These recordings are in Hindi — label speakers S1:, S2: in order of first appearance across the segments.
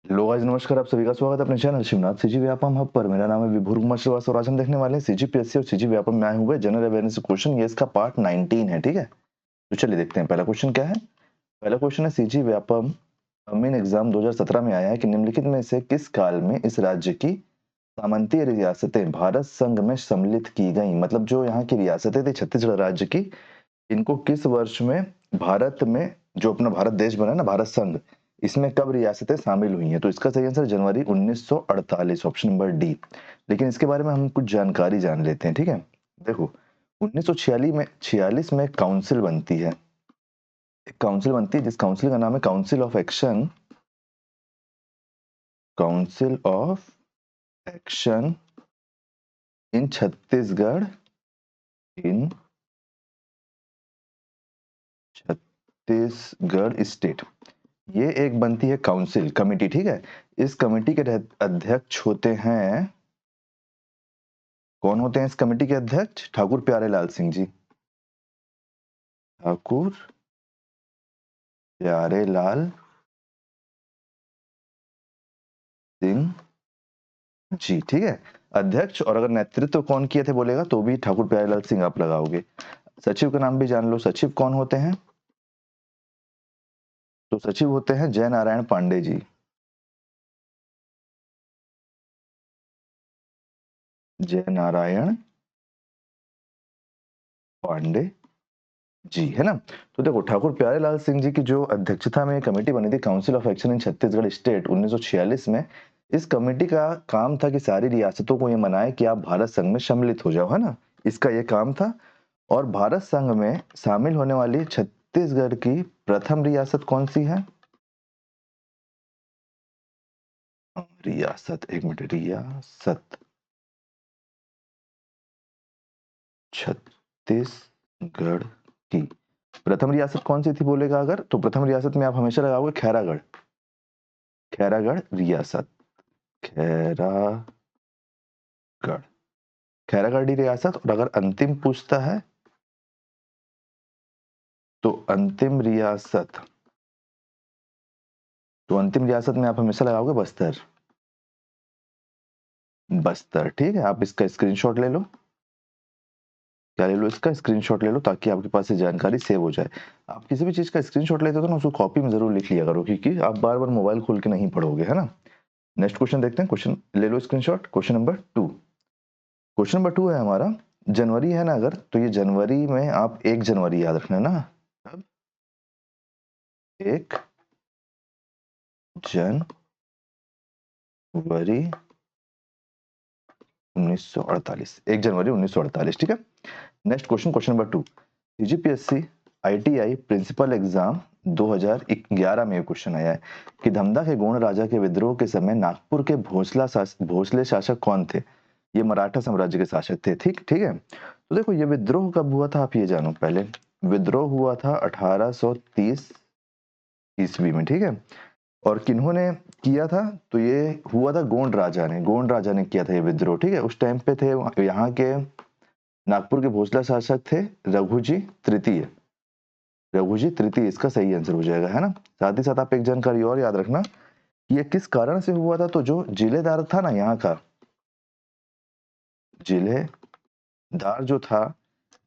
S1: हेलो गाइस, नमस्कार। आप सभी का स्वागत है अपने channel Shivnath CG Vyapam hub पर। मेरा नाम है विभूर कुमार श्रीवास्तव और आज हम देखने वाले हैं सीजीपीएससी और सीजी व्यापम में आए हुए जनरल अवेयरनेस क्वेश्चन। ये इसका पार्ट 19 है, ठीक है। तो चलिए देखते हैं पहला क्वेश्चन क्या है। पहला क्वेश्चन है सीजी व्यापम मेन एग्जाम 2017 में आया है कि निम्नलिखित में से किस काल में इस राज्य की सामंतीय रियासतें भारत संघ में सम्मिलित की गई। मतलब जो यहाँ की रियासतें थी छत्तीसगढ़ राज्य की, इनको किस वर्ष में भारत में, जो अपना भारत देश बना ना, भारत संघ, इसमें कब रियासतें शामिल हुई हैं। तो इसका सही आंसर जनवरी 1948, ऑप्शन नंबर डी। लेकिन इसके बारे में हम कुछ जानकारी जान लेते हैं, ठीक है। देखो 1946 में एक काउंसिल बनती है, जिस काउंसिल का नाम है council of action in Chhattisgarh, in Chhattisgarh state. ये एक बनती है काउंसिल कमेटी, ठीक है। इस कमेटी के अध्यक्ष होते हैं, कौन होते हैं इस कमेटी के अध्यक्ष? ठाकुर प्यारेलाल सिंह जी। ठाकुर प्यारेलाल सिंह जी, ठीक है, अध्यक्ष। और अगर नेतृत्व कौन किए थे बोलेगा तो भी ठाकुर प्यारेलाल सिंह आप लगाओगे। सचिव का नाम भी जान लो। सचिव कौन होते हैं? तो सचिव होते हैं जय नारायण पांडे जी। जय नारायण पांडे जी, है ना। तो देखो ठाकुर प्यारेलाल सिंह जी की जो अध्यक्षता में कमेटी बनी थी council of action in Chhattisgarh state 1946 में, इस कमेटी का काम था कि सारी रियासतों को ये मनाए कि आप भारत संघ में सम्मिलित हो जाओ, है ना। इसका ये काम था। और भारत संघ में शामिल होने वाली छत्तीसगढ़ की प्रथम रियासत कौन सी है? रियासत, एक मिनट, रियासत छत्तीसगढ़ की प्रथम रियासत कौन सी थी बोलेगा अगर, तो प्रथम रियासत में आप हमेशा लगाओगे खैरागढ़। खैरागढ़ रियासत, खैरागढ़, खैरागढ़ रियासत। और अगर अंतिम पूछता है तो अंतिम रियासत में आप हमेशा लगाओगे बस्तर। बस्तर, ठीक है। आप इसका स्क्रीनशॉट ले लो। क्या ले लो? इसका स्क्रीनशॉट ले लो ताकि आपके पास ये जानकारी सेव हो जाए। आप किसी भी चीज का स्क्रीनशॉट लेते हो तो ना उसको कॉपी में जरूर लिख लिया करो, क्योंकि आप बार बार मोबाइल खोल के नहीं पढ़ोगे, है ना। नेक्स्ट क्वेश्चन देखते हैं। क्वेश्चन ले लो screenshot. Question number 2। Question number 2 है हमारा, जनवरी है ना अगर, तो ये जनवरी में आप 1 जनवरी याद रखना ना। अब 1 जनवरी 1948, 1 जनवरी 1948, ठीक है। Next question, question number 2। CGPSC ITI principal exam 2011 में क्वेश्चन आया है कि धमधा के गोंड राजा के विद्रोह के समय नागपुर के भोसले शासक कौन थे। ये मराठा साम्राज्य के शासक थे, ठीक ठीक है। तो देखो ये विद्रोह कब हुआ था आप ये जानो पहले। विद्रोह हुआ था 1830 ईस्वी में, ठीक है। और किन्होंने किया था? तो ये हुआ था गोंड राजा ने किया था ये विद्रोह, ठीक है। उस टाइम पे थे यहाँ के नागपुर के भोसला शासक थे रघुजी तृतीय। रघुजी तृतीय इसका सही आंसर हो जाएगा, है ना। साथ ही साथ आप एक जानकारी और याद रखना, ये किस कारण से हुआ था। तो जो जिलेदार था ना यहाँ का, जिलेदार जो था,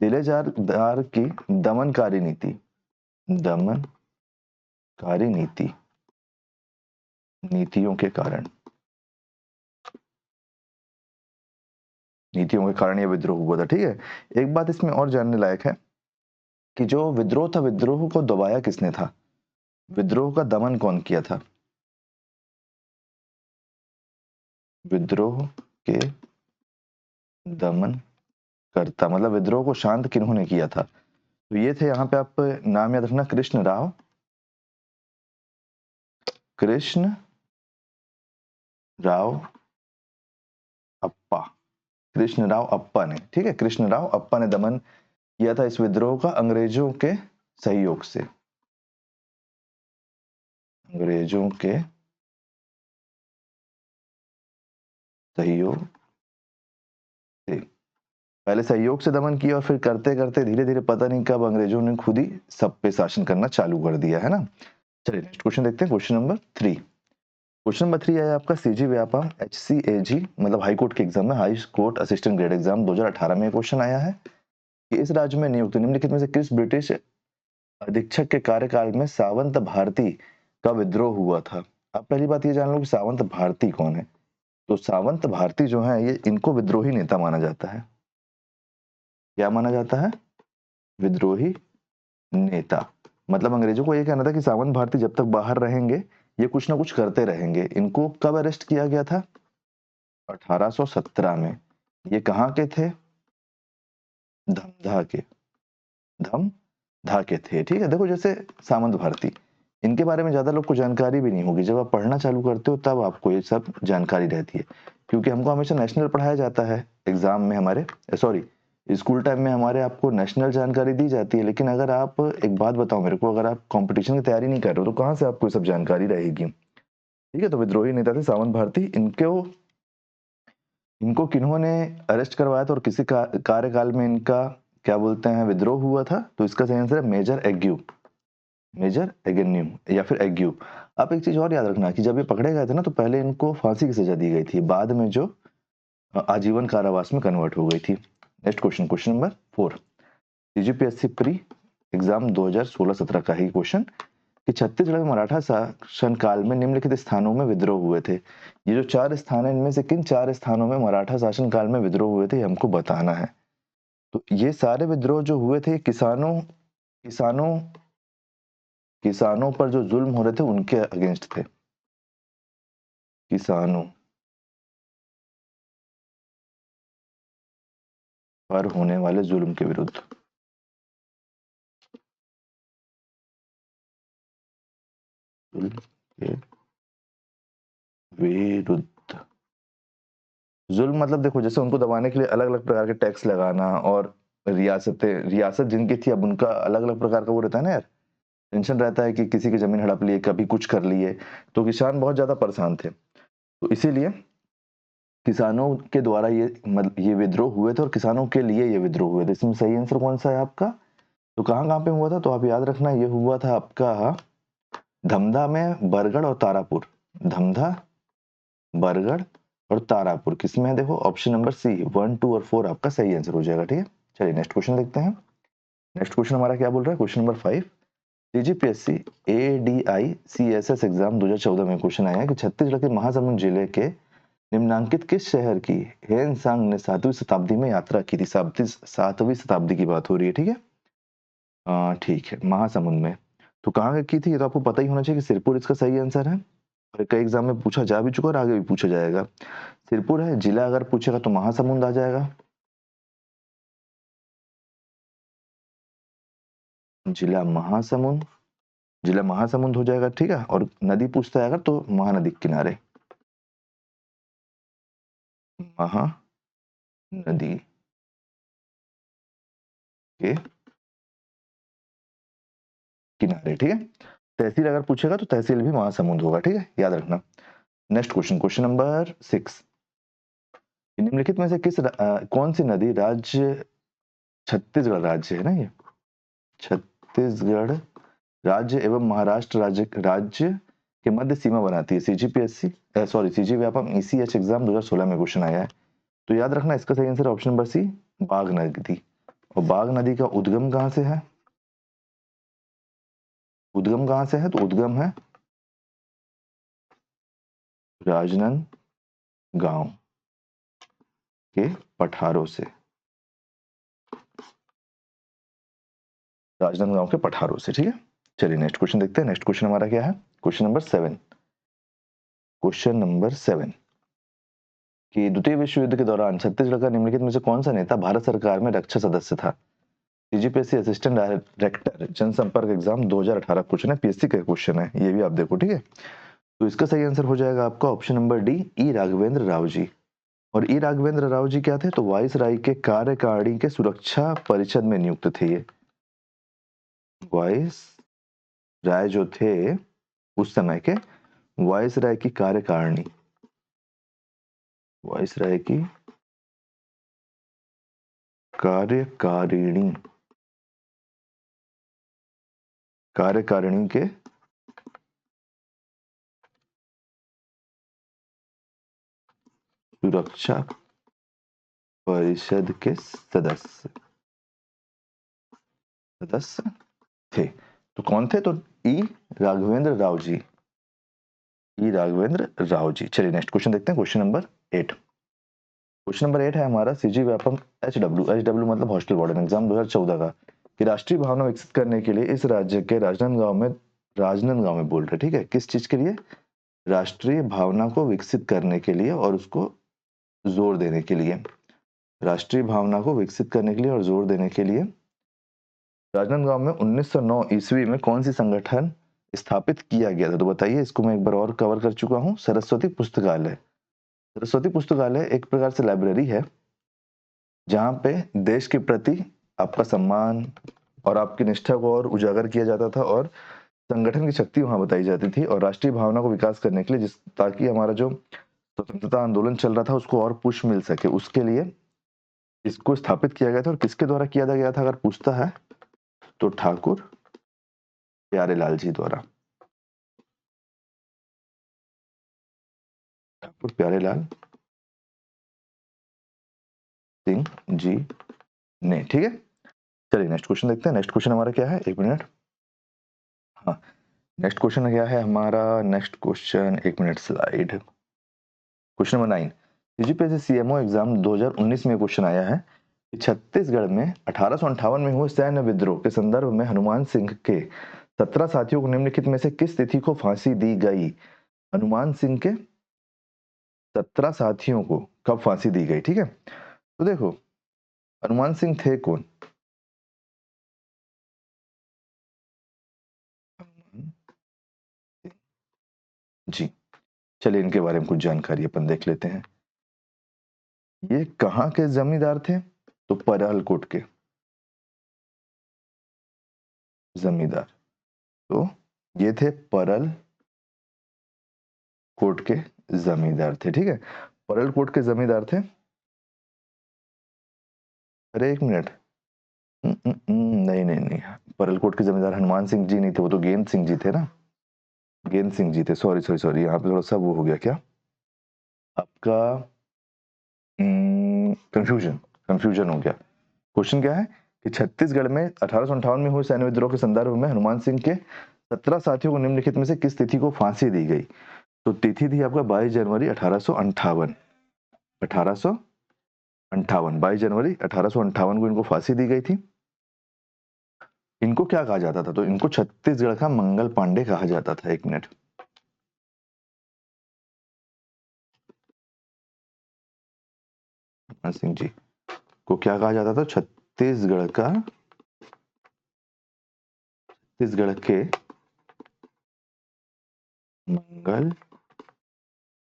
S1: जिलेदार की दमनकारी नीतियों के कारण, ये विद्रोह हुआ था, ठीक है। एक बात इसमें और जानने लायक है कि जो विद्रोह था, विद्रोह को दबाया किसने था, विद्रोह का दमन कौन किया था। विद्रोह के दमन करता मतलब विद्रोह को शांत किन्होंने किया था। तो ये थे, यहाँ पे आप नाम याद रखना, कृष्ण राव अप्पा, कृष्ण राव अप्पा ने, ठीक है। कृष्ण राव अप्पा ने दमन किया था इस विद्रोह का अंग्रेजों के सहयोग से, अंग्रेजों के सहयोग से। पहले सहयोग से दमन किया और फिर करते करते धीरे धीरे पता नहीं कब अंग्रेजों ने खुद ही सब पे शासन करना चालू कर दिया, है ना। चलिए नेक्स्ट क्वेश्चन देखते हैं। Question number 3। क्वेश्चन नंबर 3 है आपका सीजी व्यापम HCAG मतलब हाई कोर्ट के एग्जाम में, high court assistant grade exam 2018 में क्वेश्चन आया है कि इस राज्य में नियुक्त निम्नलिखित में से किस ब्रिटिश अधीक्षक के कार्यकाल में सावंत भारती का विद्रोह हुआ था। आप पहली बात ये जान लो कि सावंत भारती कौन है। तो सावंत भारती जो है ये इनको विद्रोही नेता माना जाता है। क्या माना जाता है? विद्रोही नेता। मतलब अंग्रेजों को ये कहना था कि सावंत भारती जब तक बाहर रहेंगे ये कुछ ना कुछ करते रहेंगे। इनको कब अरेस्ट किया गया था? 1817 में। ये कहाँ के थे? धमधा के। धमधा के थे। ठीक है, देखो जैसे सावंत भारती, इनके बारे में ज्यादा लोग को जानकारी भी नहीं होगी। जब आप पढ़ना चालू करते हो तब आपको ये सब जानकारी रहती है, क्योंकि हमको हमेशा नेशनल पढ़ाया जाता है एग्जाम में हमारे, सॉरी स्कूल टाइम में हमारे आपको नेशनल जानकारी दी जाती है। लेकिन अगर आप एक बात बताओ मेरे को, अगर आप कंपटीशन की तैयारी नहीं कर रहे हो तो कहाँ से आपको ये सब जानकारी रहेगी? ठीक है, तो विद्रोही नेता थे सावंत भारती। इनको किन्होंने अरेस्ट करवाया था और किसी कार्यकाल में इनका क्या बोलते हैं विद्रोह हुआ था? तो इसका सही आंसर है मेजर एग्यू, मेजर एगेन्यू या फिर एग्यू। आप एक चीज और याद रखना कि जब ये पकड़े गए थे ना तो पहले इनको फांसी की सजा दी गई थी, बाद में जो आजीवन कारावास में कन्वर्ट हो गई थी। Next question, question number 4, CGPSC pre exam 2016-17 का ही क्वेश्चन कि छत्तीसगढ़ में मराठा शासन काल में निम्नलिखित स्थानों में विद्रोह हुए थे। ये जो 4 स्थान है इनमें से किन 4 स्थानों में मराठा शासन काल में विद्रोह हुए थे, ये हमको बताना है। तो ये सारे विद्रोह जो हुए थे किसानों किसानों पर जो जुल्म हो रहे थे उनके अगेंस्ट थे। किसानों पर होने वाले जुल्म के विरुद्ध। जुल्म के विरुद्ध। जुल्म मतलब देखो जैसे उनको दबाने के लिए अलग अलग प्रकार के टैक्स लगाना, और रियासत जिनकी थी अब उनका अलग अलग प्रकार का वो रहता है ना यार, टेंशन रहता है कि किसी की जमीन हड़प लिए, कभी कुछ कर लिए, तो किसान बहुत ज्यादा परेशान थे। तो इसीलिए किसानों के द्वारा ये विद्रोह हुए थे और किसानों के लिए ये विद्रोह हुए थे। इसमें सही आंसर कौन सा है आपका? तो कहाँ कहाँ पे हुआ था? तो आप याद रखना ये हुआ था आपका धमधा में, बरगढ़ और तारापुर। धमधा, बरगढ़ और तारापुर किसमें है? देखो ऑप्शन नंबर सी, 1, 2 और 4 आपका सही आंसर हो जाएगा। ठीक है, चलिए नेक्स्ट क्वेश्चन देखते हैं। नेक्स्ट क्वेश्चन हमारा क्या बोल रहा है? Question number 5, CGPSC ADICSS exam 2014 में क्वेश्चन आया है कि छत्तीसगढ़ के महासमुंद जिले के निम्नांकित किस शहर की हेनसांग ने 7वीं शताब्दी में यात्रा की थी? 7वीं शताब्दी की बात हो रही है। ठीक है, ठीक है, महासमुंद में। तो कहाँ की थी ये तो आपको पता ही होना चाहिए कि सिरपुर इसका सही आंसर है, और कई एग्जाम में पूछा जा भी चुका और आगे भी पूछा जाएगा। सिरपुर है। जिला अगर पूछेगा तो महासमुंद आ जाएगा। जिला महासमुंद, जिला महासमुंद हो जाएगा। ठीक है, और नदी पूछता है अगर तो महानदी के किनारे, महानदी के किनारे। ठीक है, तहसील अगर पूछेगा तो तहसील भी महासमुंद होगा। ठीक है, याद रखना। नेक्स्ट क्वेश्चन, क्वेश्चन नंबर 6, निम्नलिखित में से कौन सी नदी राज्य, छत्तीसगढ़ राज्य है ना ये, छत्तीसगढ़ राज्य एवं महाराष्ट्र राज्य के मध्य सीमा बनाती है? सीजी व्यापम ECH एग्जाम 2016 में क्वेश्चन आया है। तो याद रखना इसका सही आंसर ऑप्शन नंबर सी, बाघ नदी। और बाघ नदी का उद्गम कहां से है? उद्गम कहां से है? तो उद्गम है राजनांदगांव के पठारों से, राजनांदगांव के पठारों से। ठीक है, चलिए नेक्स्ट क्वेश्चन देखते हैं। नेक्स्ट क्वेश्चन हमारा क्या है? क्वेश्चन नंबर 7, क्वेश्चन नंबर 7 कि द्वितीय विश्व युद्ध के दौरान छत्तीसगढ़ का निम्नलिखित में से कौन सा नेता भारत सरकार में रक्षा सदस्य था? सीजीपीएससी असिस्टेंट डायरेक्टर जनसंपर्क एग्जाम 2018 क्वेश्चन है, पीएससी का क्वेश्चन है, ये भी आप देखो। ठीक है, तो इसका सही आंसर हो जाएगा आपका ऑप्शन नंबर डी, ई राघवेंद्र राव जी। और ई राघवेंद्र राव जी क्या थे? तो वाइस राय के कार्यकारिणी के सुरक्षा परिषद में नियुक्त थे ये। वाइस राय जो थे उस समय के वाइस राय की कार्यकारिणी, वाइस राय की कार्यकारिणी, कार्यकारिणी के सुरक्षा परिषद के सदस्य थे। तो कौन थे? तो ई राघवेंद्र राव जी, ई राघवेंद्र राव जी। चलिए नेक्स्ट क्वेश्चन देखते हैं, क्वेश्चन नंबर 8। क्वेश्चन नंबर 8 है हमारा सीजी व्यापम एचडब्ल्यू मतलब हॉस्टल वार्डन एग्जाम 2014 का, कि राष्ट्रीय भावना विकसित करने के लिए इस राज्य के राजनांदगांव में बोल रहे, ठीक है, किस चीज के लिए? राष्ट्रीय भावना को विकसित करने के लिए और उसको जोर देने के लिए, राष्ट्रीय भावना को विकसित करने के लिए और जोर देने के लिए राजनांदगांव में 1909 ईस्वी में कौन सी संगठन स्थापित किया गया था? तो बताइए, इसको मैं एक बार और कवर कर चुका हूँ, सरस्वती पुस्तकालय। सरस्वती पुस्तकालय एक प्रकार से लाइब्रेरी है जहां पे देश के प्रति आपका सम्मान और आपकी निष्ठा को और उजागर किया जाता था और संगठन की शक्ति वहां बताई जाती थी, और राष्ट्रीय भावना को विकास करने के लिए ताकि हमारा जो स्वतंत्रता आंदोलन चल रहा था उसको और पुश मिल सके, उसके लिए इसको स्थापित किया गया था। और किसके द्वारा किया गया था अगर पूछता है तो ठाकुर प्यारेलाल जी द्वारा, ठाकुर प्यारेलाल सिंह जी ने, ठीक है। चलिए नेक्स्ट क्वेश्चन देखते हैं। नेक्स्ट क्वेश्चन हमारा क्या है, एक मिनट, हाँ नेक्स्ट क्वेश्चन क्या है हमारा, नेक्स्ट क्वेश्चन, एक minute slide, question number 9। CGPSC CMO exam 2019 में क्वेश्चन आया है कि छत्तीसगढ़ में 1858 में हुए सैन्य विद्रोह के संदर्भ में हनुमान सिंह के 17 साथियों को निम्नलिखित में से किस तिथि को फांसी दी गई? हनुमान सिंह के 17 साथियों को कब फांसी दी गई, ठीक है। तो देखो हनुमान सिंह थे कौन? जी, चलिए इनके बारे में कुछ जानकारी अपन देख लेते हैं। ये कहाँ के जमींदार थे? तो परलकोट के जमींदार। तो ये थे परल कोट के जमींदार थे, ठीक है, परल कोट के जमींदार थे। अरे एक मिनट, नहीं नहीं नहीं, परलकोट के जमींदार हनुमान सिंह जी नहीं थे, वो तो गेंद सिंह जी थे ना, गेंद सिंह जी थे, सॉरी सॉरी सॉरी, यहाँ पे थोड़ा सा वो हो गया क्या आपका, कंफ्यूजन कंफ्यूजन हो गया। क्वेश्चन क्या है कि छत्तीसगढ़ में 1858 में हुए सैन्य विद्रोह के संदर्भ में हनुमान सिंह के 17 साथियों को निम्नलिखित में से किस तिथि को फांसी दी गई? तो तिथि थी आपका 22 जनवरी 1858, 1858, 22 जनवरी 1858 को इनको फांसी दी गई थी। इनको क्या कहा जाता था? तो इनको छत्तीसगढ़ का मंगल पांडे कहा जाता था। एक मिनट, सिंह जी को क्या कहा जाता था? छत्तीसगढ़ के मंगल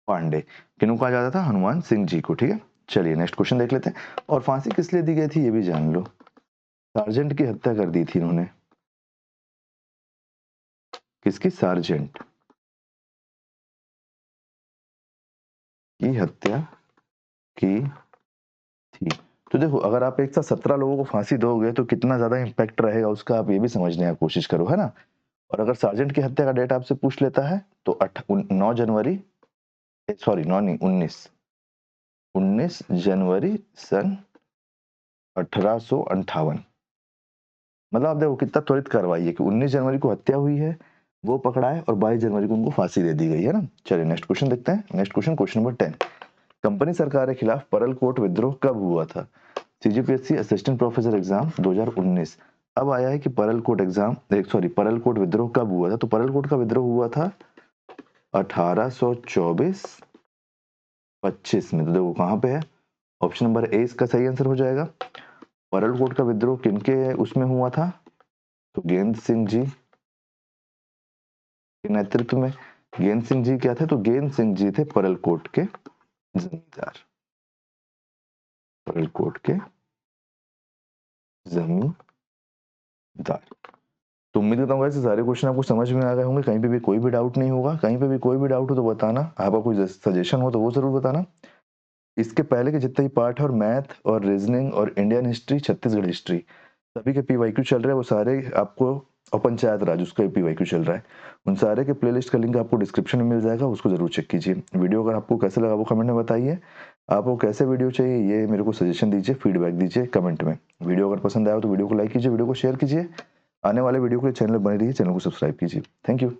S1: पांडे, किन्हों कहा जाता था? हनुमान सिंह जी को, ठीक है। चलिए नेक्स्ट क्वेश्चन देख लेते हैं। और फांसी किस लिए दी गई थी ये भी जान लो। सार्जेंट की हत्या कर दी थी इन्होंने। किसकी? सार्जेंट की हत्या की थी। तो देखो अगर आप एक साथ 17 लोगों को फांसी दोगे तो कितना ज्यादा इम्पैक्ट रहेगा उसका, आप ये भी समझने की कोशिश करो, है ना। और अगर सार्जेंट की हत्या का डेट आपसे पूछ लेता है तो 9 जनवरी, सॉरी 9 नहीं 19 जनवरी सन 1858। मतलब आप देखो कितना त्वरित कार्रवाई है कि 19 जनवरी को हत्या हुई है, वो पकड़ा है, और 22 जनवरी को उनको फांसी दे दी गई है ना। चलिए नेक्स्ट क्वेश्चन देखते हैं। Next question, question number 10। Company सरकार के खिलाफ परलकोट विद्रोह कब हुआ था? CGPSC assistant professor exam 2019। अब आया है कि परलकोट एग्जाम, परलकोट विद्रोह कब हुआ था? तो परलकोट का विद्रोह हुआ था 1824-25 में। तो देखो कहाँ पे है, ऑप्शन नंबर ए इसका सही आंसर हो जाएगा। परलकोट का विद्रोह किनके उसमें हुआ था? तो गेंद सिंह जी के नेतृत्व में। गेंद सिंह जी क्या थे? तो गेंद सिंह जी थे परलकोट के जमींदार, परलकोट के जमींदार। तो उम्मीद करता हूँ सारे क्वेश्चन आपको समझ में आ गए होंगे, कहीं पे भी कोई भी डाउट नहीं होगा। कहीं पे भी कोई भी डाउट हो तो बताना, आपका कोई सजेशन हो तो वो जरूर बताना। इसके पहले के जितने भी पार्ट है, और मैथ और रीजनिंग और इंडियन हिस्ट्री, छत्तीसगढ़ हिस्ट्री, सभी के पीवाईक्यू चल रहे हैं, वो सारे आपको, और पंचायत राज उसका पीवाईक्यू चल रहा है, उन सारे के प्लेलिस्ट का लिंक आपको डिस्क्रिप्शन में मिल जाएगा, उसको जरूर चेक कीजिए। वीडियो अगर आपको कैसे लगा वो कमेंट में बताइए। आपको कैसे वीडियो चाहिए ये मेरे को सजेशन दीजिए, फीडबैक दीजिए कमेंट में। वीडियो अगर पसंद आया तो वीडियो को लाइक कीजिए, वीडियो को शेयर कीजिए। आने वाले वीडियो के लिए चैनल बने रहिए, चैनल को सब्सक्राइब कीजिए। Thank you.